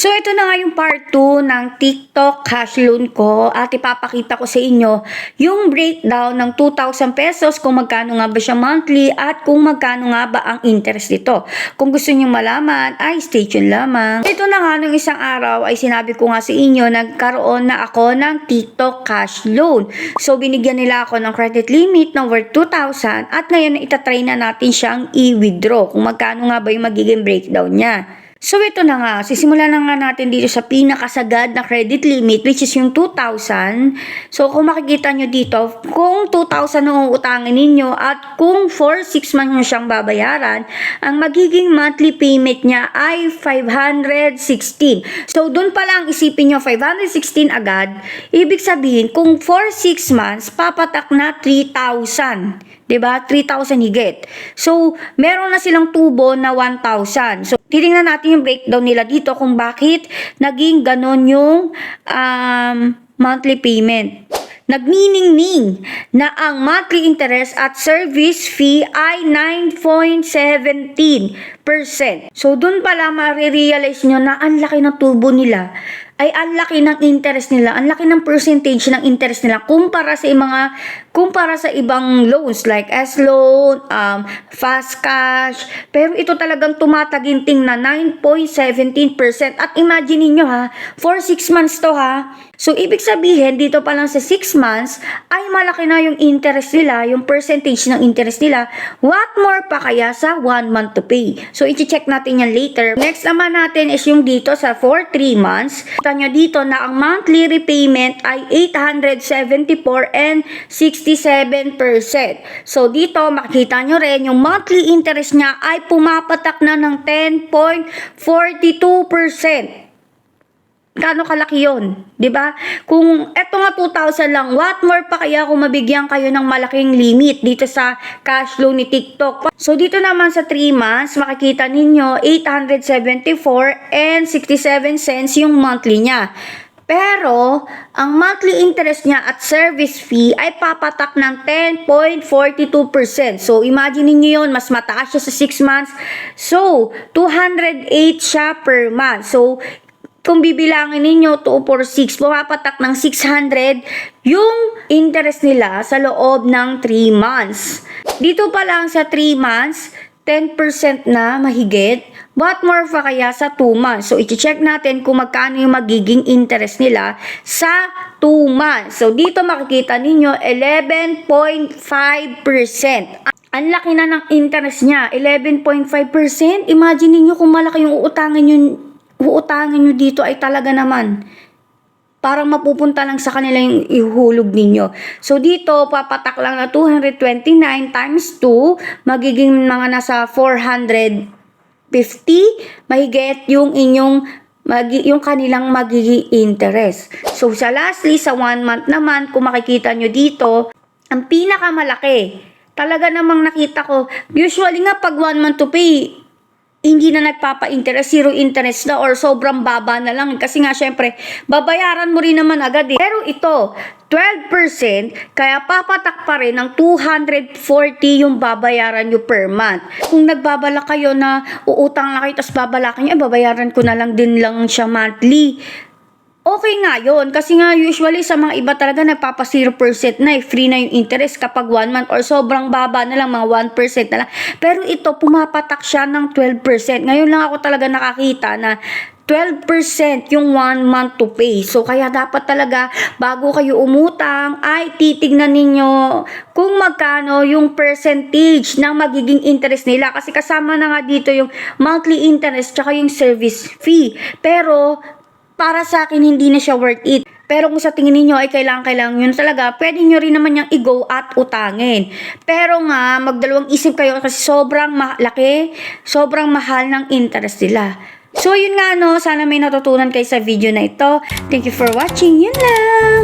So, ito na nga yung part 2 ng TikTok cash loan ko at ipapakita ko sa inyo yung breakdown ng 2,000 pesos kung magkano nga ba siya monthly at kung magkano nga ba ang interest nito. Kung gusto niyo malaman, ay stay tuned lamang. Ito na nga nung isang araw ay sinabi ko nga sa inyo, nagkaroon na ako ng TikTok cash loan. So, binigyan nila ako ng credit limit na worth 2,000 at ngayon itatry na natin siyang i-withdraw kung magkano nga ba yung magiging breakdown niya. So, ito na nga. Sisimulan na nga natin dito sa pinakasagad na credit limit, which is yung 2,000. So, kung makikita nyo dito, kung 2,000 ang uutangin ninyo at kung for 6 months nyo siyang babayaran, ang magiging monthly payment niya ay 516. So, dun pa lang isipin nyo 516 agad. Ibig sabihin, kung for 6 months, papatak na 3,000. Diba? 3,000 higit. So, meron na silang tubo na 1,000. So, titingnan natin yung breakdown nila dito kung bakit naging ganon yung monthly payment. Nagniningning na ang monthly interest at service fee ay 9.17%. So, dun pala marirealize nyo na ang laki ng tubo nila ay ang laki ng interest nila, ang laki ng percentage ng interest nila kumpara sa ibang loans like S-loan, fast cash. Pero ito talagang tumataginting na 9.17%. At imagine niyo ha, for 6 months to ha. So, ibig sabihin, dito pa lang sa 6 months, ay malaki na yung interest nila, yung percentage ng interest nila. What more pa kaya sa 1 month to pay? So, i-check natin yan later. Next naman natin is yung dito sa for 3 months. Kita nyo dito na ang monthly repayment ay 874 and 67%. So, dito makikita nyo rin yung monthly interest niya ay pumapatak na ng 10.42%. Kano kalaki yun? 'Di ba? Kung eto nga 2,000 lang, what more pa kaya kung mabigyan kayo ng malaking limit dito sa cash loan ni TikTok? So, dito naman sa 3 months, makikita ninyo 874 and 67 cents yung monthly niya. Pero, ang monthly interest niya at service fee ay papatak ng 10.42%. So, imagine niyo yun, mas mataas siya sa 6 months. So, 208 siya per month. So, kung bibilangin ninyo 2 for 6, pumapatak ng 600 yung interest nila sa loob ng 3 months. Dito pa lang sa 3 months, 10% na mahigit. What more pa kaya sa 2 months? So, i-check natin kung magkano yung magiging interest nila sa 2 months. So, dito makikita ninyo 11.5%. Ang laki na ng interest niya, 11.5%. Imagine niyo kung malaki yung uutangin nyo dito ay talaga naman parang mapupunta lang sa kanila yung ihulog ninyo. So, dito, papatak lang na 229 times 2, magiging mga nasa 450, mahigit yung yung kanilang magiging interest. So, sa lastly, sa 1 month naman, kung makikita nyo dito, ang pinakamalaki, talaga namang nakita ko, usually nga pag 1 month to pay, hindi na nagpapa-interest, zero interest na or sobrang baba na lang. Kasi nga syempre, babayaran mo rin naman agad eh. Pero ito, 12%, kaya papatak pa rin ng 240 yung babayaran nyo per month. Kung nagbabala kayo na uutang na kayo, tapos babalakan nyo, babayaran ko na lang din lang siya monthly. Okay nga yun, kasi nga usually sa mga iba talaga nagpapa 0% na free na yung interest kapag 1 month or sobrang baba na lang, mga 1% na lang. Pero ito, pumapatak siya ng 12%. Ngayon lang ako talaga nakakita na 12% yung 1 month to pay. So, kaya dapat talaga, bago kayo umutang, ay titignan ninyo kung magkano yung percentage ng magiging interest nila. Kasi kasama na nga dito yung monthly interest tsaka yung service fee. Pero, para sa akin, hindi na siya worth it. Pero kung sa tingin niyo ay kailangan yun talaga, pwede nyo rin naman yung i-go at utangin. Pero nga, magdalawang isip kayo kasi sobrang malaki, sobrang mahal ng interest nila. So, yun nga no, sana may natutunan kayo sa video na ito. Thank you for watching. Yun lang!